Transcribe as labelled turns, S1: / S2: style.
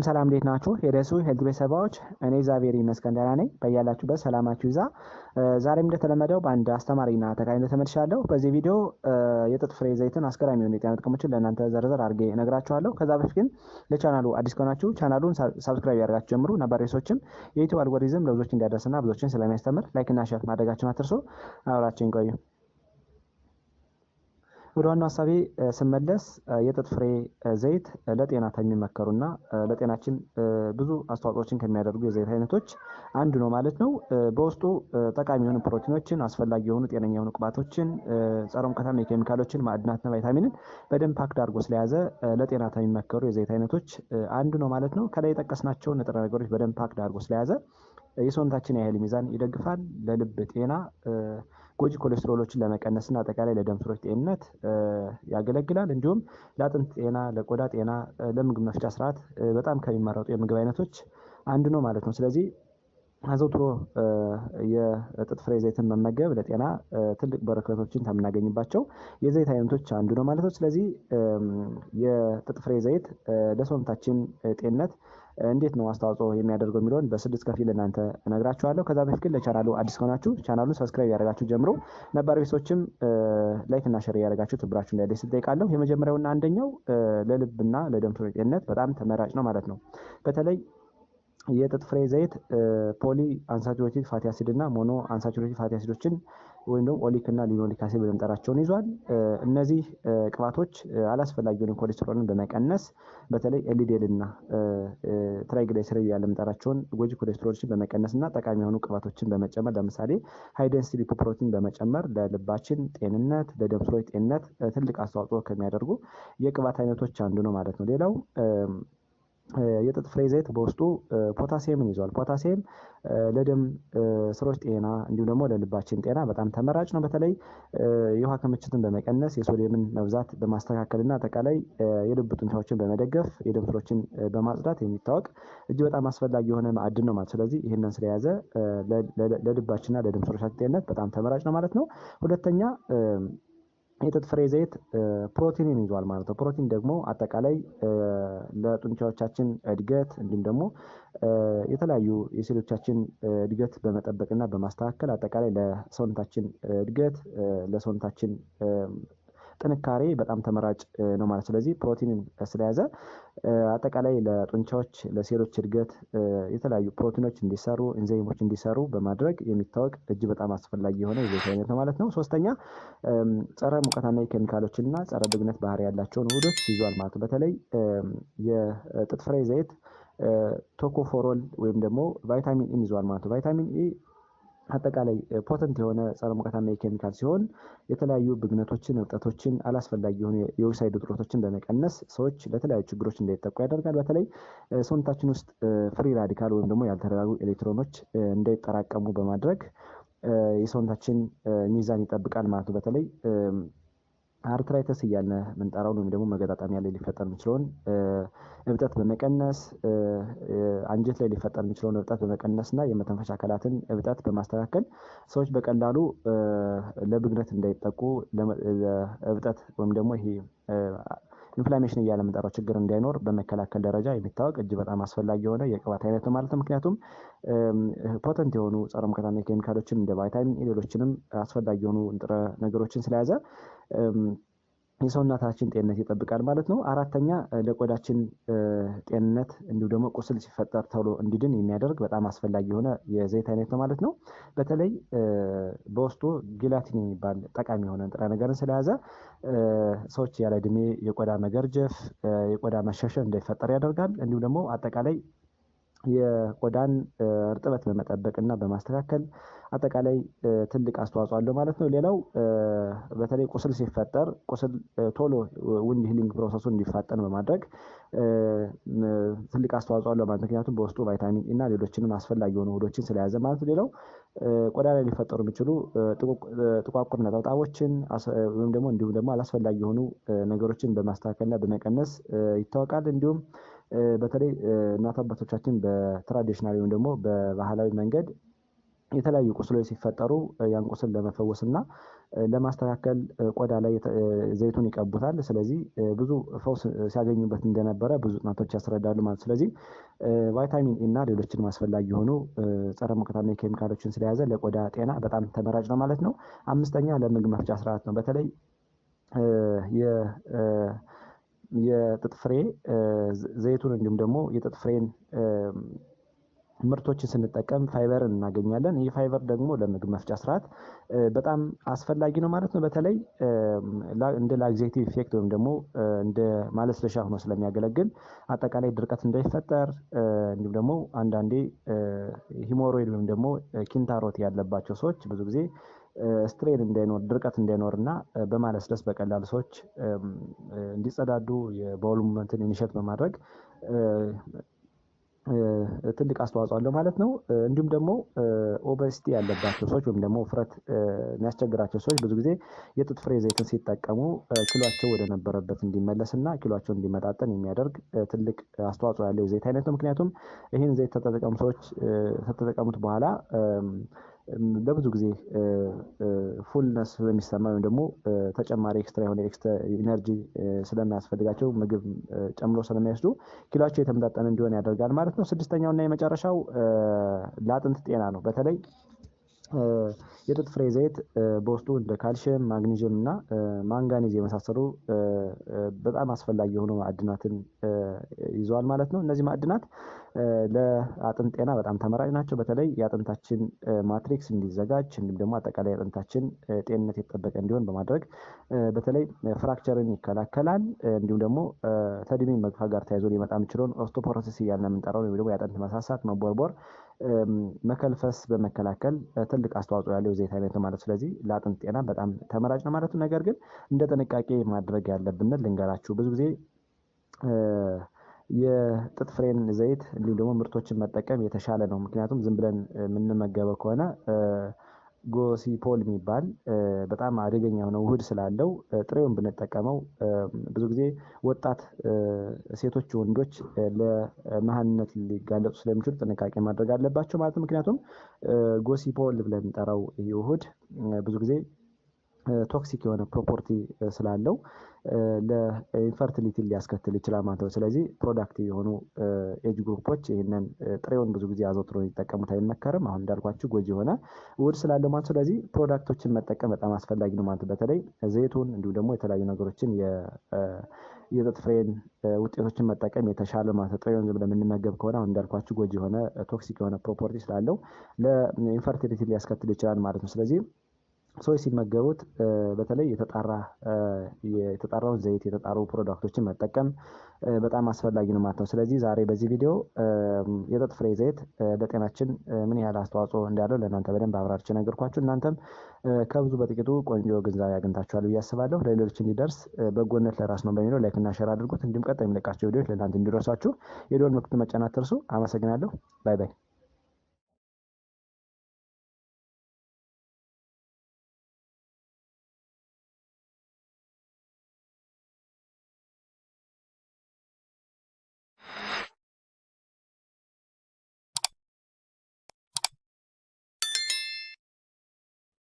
S1: ሰላም እንዴት ናችሁ? የደሱ ሄልዝ ቤተሰቦች እኔ እግዚአብሔር ይመስገን ደህና ነኝ። በያላችሁበት ሰላማችሁ ይዛ። ዛሬም እንደተለመደው በአንድ አስተማሪና ጠቃሚ ተመልሻለሁ። በዚህ ቪዲዮ የጥጥ ፍሬ ዘይትን አስገራሚ የሆኑ የጤና ጥቅሞችን ለእናንተ ዘርዘር አድርጌ እነግራችኋለሁ። ከዛ በፊት ግን ለቻናሉ አዲስ ከሆናችሁ ቻናሉን ሰብስክራይብ ያደርጋችሁ ጀምሩ። ነባር ሰዎችም የዩቲዩብ አልጎሪዝም ለብዙዎች እንዲያደርስና ብዙዎችን ስለሚያስተምር ላይክ እና ሼር ማድረጋችሁን አትርሱ። አብራችሁን ቆዩ። ወደ ዋናው ሐሳቤ ስመለስ የጥጥ ፍሬ ዘይት ለጤና የሚመከሩና ለጤናችን ብዙ አስተዋጽኦችን ከሚያደርጉ የዘይት አይነቶች አንዱ ነው ማለት ነው። በውስጡ ጠቃሚ የሆኑ ፕሮቲኖችን፣ አስፈላጊ የሆኑ ጤነኛ የሆኑ ቅባቶችን፣ ጸረ ሙቀታማ ኬሚካሎችን፣ ማዕድናትና ቫይታሚንን በደንብ ፓክድ አድርጎ ስለያዘ ለጤና የሚመከሩ የዘይት አይነቶች አንዱ ነው ማለት ነው። ከላይ የጠቀስናቸው ንጥረ ነገሮች በደንብ ፓክድ አድርጎ ስለያዘ የሰውነታችን የኃይል ሚዛን ይደግፋል፣ ለልብ ጤና ጎጂ ኮሌስትሮሎችን ለመቀነስና አጠቃላይ ለደም ስሮች ጤንነት ያገለግላል። እንዲሁም ለአጥንት ጤና፣ ለቆዳ ጤና፣ ለምግብ መፍጫ ስርዓት በጣም ከሚመረጡ የምግብ አይነቶች አንዱ ነው ማለት ነው። ስለዚህ አዘውትሮ የጥጥ ፍሬ ዘይትን መመገብ ለጤና ትልቅ በረከቶችን ከምናገኝባቸው የዘይት አይነቶች አንዱ ነው ማለት ነው። ስለዚህ የጥጥ ፍሬ ዘይት ለሰውነታችን ጤንነት እንዴት ነው አስተዋጽኦ የሚያደርገው የሚለውን በስድስት ከፊል እናንተ እነግራችኋለሁ። ከዛ በፊት ግን ለቻናሉ አዲስ ከሆናችሁ ቻናሉን ሰብስክራይብ ያደርጋችሁ ጀምሮ ነባር ቤተሰቦችም ላይክ እና ሼር ያደርጋችሁ ትብብራችሁ እንዳይደስ እጠይቃለሁ። የመጀመሪያውና አንደኛው ለልብና ለደም ስሮች ጤንነት በጣም ተመራጭ ነው ማለት ነው። በተለይ የጥጥ ፍሬ ዘይት ፖሊ አንሳቹሬትድ ፋቲ አሲድ እና ሞኖ አንሳቹሬትድ ፋቲ አሲዶችን ወይም ደግሞ ኦሊክ እና ሊኖሊክ አሲድ ብለን እንጠራቸውን ይዟል። እነዚህ ቅባቶች አላስፈላጊ የሆኑ ኮሌስትሮልን በመቀነስ በተለይ ኤልዲኤል እና ትራይግሊሰራይድ ያለ የምንጠራቸውን ጎጂ ኮሌስትሮሎችን በመቀነስ እና ጠቃሚ የሆኑ ቅባቶችን በመጨመር ለምሳሌ ሃይ ዴንሲቲ ሊፖፕሮቲን በመጨመር ለልባችን ጤንነት፣ ለደም ስሮች ጤንነት ትልቅ አስተዋጽኦ ከሚያደርጉ የቅባት አይነቶች አንዱ ነው ማለት ነው። ሌላው የጥጥ ፍሬ ዘይት በውስጡ ፖታሲየምን ይዟል። ፖታሲየም ለደም ስሮች ጤና እንዲሁም ደግሞ ለልባችን ጤና በጣም ተመራጭ ነው። በተለይ የውሃ ክምችትን በመቀነስ የሶዲየምን መብዛት በማስተካከልና አጠቃላይ የልብ ጡንቻዎችን በመደገፍ የደም ስሮችን በማጽዳት የሚታወቅ እጅግ በጣም አስፈላጊ የሆነ ማዕድን ነው ማለት። ስለዚህ ይህንን ስለያዘ ለልባችንና ለደም ስሮቻችን ጤንነት በጣም ተመራጭ ነው ማለት ነው። ሁለተኛ የጥጥ ፍሬ ዘይት ፕሮቲንን ይዟል ማለት ነው። ፕሮቲን ደግሞ አጠቃላይ ለጡንቻዎቻችን እድገት እንዲሁም ደግሞ የተለያዩ የሴሎቻችን እድገት በመጠበቅና በማስተካከል አጠቃላይ ለሰውነታችን እድገት ለሰውነታችን ጥንካሬ በጣም ተመራጭ ነው ማለት። ስለዚህ ፕሮቲንን ስለያዘ አጠቃላይ ለጡንቻዎች ለሴሎች እድገት የተለያዩ ፕሮቲኖች እንዲሰሩ ኤንዛይሞች እንዲሰሩ በማድረግ የሚታወቅ እጅግ በጣም አስፈላጊ የሆነ የዘይት አይነት ነው ማለት ነው። ሶስተኛ ጸረ ሙቀታማ ኬሚካሎችና ጸረ ብግነት ባህሪ ያላቸውን ውህዶች ይዟል ማለት ነው። በተለይ የጥጥ ፍሬ ዘይት ቶኮፎሮል ወይም ደግሞ ቫይታሚን ኢን ይዟል ማለት ነው። ቫይታሚን ኢ አጠቃላይ ፖተንት የሆነ ጸረ ሙቀታማ ኬሚካል ሲሆን የተለያዩ ብግነቶችን፣ እብጠቶችን፣ አላስፈላጊ የሆኑ የኦክሳይድ ውጥረቶችን በመቀነስ ሰዎች ለተለያዩ ችግሮች እንዳይጠቁ ያደርጋል። በተለይ ሰውነታችን ውስጥ ፍሪ ራዲካል ወይም ደግሞ ያልተረጋጉ ኤሌክትሮኖች እንዳይጠራቀሙ በማድረግ የሰውነታችን ሚዛን ይጠብቃል ማለት ነው። በተለይ አርትራይተስ እያልን ምንጠራውን ወይም ደግሞ መገጣጠሚያ ላይ ሊፈጠር የሚችለውን እብጠት በመቀነስ አንጀት ላይ ሊፈጠር የሚችለውን እብጠት በመቀነስ እና የመተንፈሻ አካላትን እብጠት በማስተካከል ሰዎች በቀላሉ ለብግነት እንዳይጠቁ እብጠት ወይም ደግሞ ይሄ ኢንፍላሜሽን እያለ የምንጠራው ችግር እንዳይኖር በመከላከል ደረጃ የሚታወቅ እጅግ በጣም አስፈላጊ የሆነ የቅባት አይነት ነው ማለት ነው። ምክንያቱም ፖተንት የሆኑ ጸረ ሙቀታማ ኬሚካሎችን እንደ ቫይታሚን ሌሎችንም አስፈላጊ የሆኑ ንጥረ ነገሮችን ስለያዘ የሰውነታችን ጤንነት ይጠብቃል ማለት ነው። አራተኛ ለቆዳችን ጤንነት እንዲሁም ደግሞ ቁስል ሲፈጠር ቶሎ እንዲድን የሚያደርግ በጣም አስፈላጊ የሆነ የዘይት አይነት ነው ማለት ነው። በተለይ በውስጡ ጌላቲን የሚባል ጠቃሚ የሆነ ንጥረ ነገርን ስለያዘ ሰዎች ያለ እድሜ የቆዳ መገርጀፍ፣ የቆዳ መሸርሸር እንዳይፈጠር ያደርጋል። እንዲሁም ደግሞ አጠቃላይ የቆዳን እርጥበት በመጠበቅ እና በማስተካከል አጠቃላይ ትልቅ አስተዋጽኦ አለው ማለት ነው። ሌላው በተለይ ቁስል ሲፈጠር ቁስል ቶሎ ውንድ ሂሊንግ ፕሮሰሱን እንዲፋጠን በማድረግ ትልቅ አስተዋጽኦ አለው ማለት ምክንያቱም በውስጡ ቫይታሚን እና ሌሎችንም አስፈላጊ የሆኑ ውህዶችን ስለያዘ ማለት ነው። ሌላው ቆዳ ላይ ሊፈጠሩ የሚችሉ ጥቋቁር ነጠብጣቦችን እንዲሁም ደግሞ አላስፈላጊ የሆኑ ነገሮችን በማስተካከልና በመቀነስ ይታወቃል። እንዲሁም በተለይ እናት አባቶቻችን በትራዲሽናል ወይም ደግሞ በባህላዊ መንገድ የተለያዩ ቁስሎች ሲፈጠሩ ያን ቁስል ለመፈወስና ለማስተካከል ቆዳ ላይ ዘይቱን ይቀቡታል። ስለዚህ ብዙ ፈውስ ሲያገኙበት እንደነበረ ብዙ ጥናቶች ያስረዳሉ ማለት። ስለዚህ ቫይታሚን ኢ እና ሌሎችንም አስፈላጊ የሆኑ ጸረ ሙቀታማ ኬሚካሎችን ስለያዘ ለቆዳ ጤና በጣም ተመራጭ ነው ማለት ነው። አምስተኛ ለምግብ መፍጫ ስርዓት ነው። በተለይ የጥጥ ፍሬ ዘይቱን እንዲሁም ደግሞ የጥጥ ፍሬን ምርቶችን ስንጠቀም ፋይበርን እናገኛለን። ይህ ፋይበር ደግሞ ለምግብ መፍጫ ስርዓት በጣም አስፈላጊ ነው ማለት ነው። በተለይ እንደ ላግዜቲቭ ኢፌክት ወይም ደግሞ እንደ ማለስለሻ ሆኖ ስለሚያገለግል አጠቃላይ ድርቀት እንዳይፈጠር እንዲሁም ደግሞ አንዳንዴ ሂሞሮይድ ወይም ደግሞ ኪንታሮት ያለባቸው ሰዎች ብዙ ጊዜ ስትሬን እንዳይኖር ድርቀት እንዳይኖር እና በማለስለስ በቀላሉ ሰዎች እንዲጸዳዱ የባውል ሙቭመንትን ኢኒሼት በማድረግ ትልቅ አስተዋጽኦ አለው ማለት ነው። እንዲሁም ደግሞ ኦበሲቲ ያለባቸው ሰዎች ወይም ደግሞ ውፍረት የሚያስቸግራቸው ሰዎች ብዙ ጊዜ የጥጥ ፍሬ ዘይትን ሲጠቀሙ ኪሏቸው ወደ ነበረበት እንዲመለስና ኪሏቸው እንዲመጣጠን የሚያደርግ ትልቅ አስተዋጽኦ ያለው የዘይት አይነት ነው። ምክንያቱም ይህን ዘይት ከተጠቀሙ ሰዎች ከተጠቀሙት በኋላ ለብዙ ጊዜ ፉልነስ ስለሚሰማ ወይም ደግሞ ተጨማሪ ኤክስትራ የሆነ ኤክስትራ ኢነርጂ ስለሚያስፈልጋቸው ምግብ ጨምሮ ስለሚወስዱ ኪሏቸው የተመጣጠነ እንዲሆን ያደርጋል ማለት ነው። ስድስተኛው እና የመጨረሻው ለአጥንት ጤና ነው። በተለይ የጥጥ ፍሬ ዘይት በውስጡ እንደ ካልሽየም፣ ማግኒዥየም እና ማንጋኒዝ የመሳሰሉ በጣም አስፈላጊ የሆኑ ማዕድናትን ይዘዋል ማለት ነው። እነዚህ ማዕድናት ለአጥንት ጤና በጣም ተመራጭ ናቸው። በተለይ የአጥንታችን ማትሪክስ እንዲዘጋጅ እንዲሁም ደግሞ አጠቃላይ አጥንታችን ጤንነት የተጠበቀ እንዲሆን በማድረግ በተለይ ፍራክቸርን ይከላከላል። እንዲሁም ደግሞ ከእድሜ መግፋት ጋር ተያይዞ ሊመጣ የሚችለውን ኦስቶፖሮሲስ እያልን የምንጠራው ወይም ደግሞ የአጥንት መሳሳት፣ መቦርቦር፣ መከልፈስ በመከላከል ትልቅ አስተዋጽኦ ያለው የዘይት አይነት ነው ማለት። ስለዚህ ለአጥንት ጤና በጣም ተመራጭ ነው ማለት ነው። ነገር ግን እንደ ጥንቃቄ ማድረግ ያለብን ልንገራችሁ። ብዙ ጊዜ የጥጥ ፍሬን ዘይት እንዲሁም ደግሞ ምርቶችን መጠቀም የተሻለ ነው። ምክንያቱም ዝም ብለን የምንመገበው ከሆነ ጎሲፖል የሚባል በጣም አደገኛ የሆነ ውህድ ስላለው ጥሬውን ብንጠቀመው ብዙ ጊዜ ወጣት ሴቶች፣ ወንዶች ለመሃንነት ሊጋለጡ ስለሚችሉ ጥንቃቄ ማድረግ አለባቸው ማለት ነው። ምክንያቱም ጎሲፖል ብለን የምንጠራው ይህ ውህድ ብዙ ጊዜ ቶክሲክ የሆነ ፕሮፐርቲ ስላለው ለኢንፈርቲሊቲ ሊያስከትል ይችላል ማለት ነው። ስለዚህ ፕሮዳክቲቭ የሆኑ ኤጅ ግሩፖች ይህንን ጥሬውን ብዙ ጊዜ አዘውትረው እንዲጠቀሙት አይመከርም። አሁን እንዳልኳችሁ ጎጂ የሆነ ውህድ ስላለው ማለት። ስለዚህ ፕሮዳክቶችን መጠቀም በጣም አስፈላጊ ነው ማለት። በተለይ ዘይቱን እንዲሁም ደግሞ የተለያዩ ነገሮችን የጥጥ ፍሬን ውጤቶችን መጠቀም የተሻለ ማለት ነው። ጥሬውን ዝም ብለን የምንመገብ ከሆነ አሁን እንዳልኳችሁ ጎጂ የሆነ ቶክሲክ የሆነ ፕሮፐርቲ ስላለው ለኢንፈርቲሊቲ ሊያስከትል ይችላል ማለት ነው። ስለዚህ ሰዎች ሲመገቡት በተለይ የተጣራውን ዘይት የተጣሩ ፕሮዳክቶችን መጠቀም በጣም አስፈላጊ ነው ማለት ነው። ስለዚህ ዛሬ በዚህ ቪዲዮ የጥጥ ፍሬ ዘይት ለጤናችን ምን ያህል አስተዋጽኦ እንዳለው ለእናንተ በደንብ አብራርቼ ነገርኳችሁ። እናንተም ከብዙ በጥቂቱ ቆንጆ ግንዛቤ አግኝታችኋል ብዬ አስባለሁ። ለሌሎች እንዲደርስ በጎነት ለራስ ነው በሚለው ላይክ እና ሼር አድርጉት። እንዲሁም ቀጣይ የሚለቃቸው ቪዲዮዎች ለእናንተ እንዲደርሷችሁ የደወል ምልክቱን መጫን አትርሱ። አመሰግናለሁ። ባይ ባይ።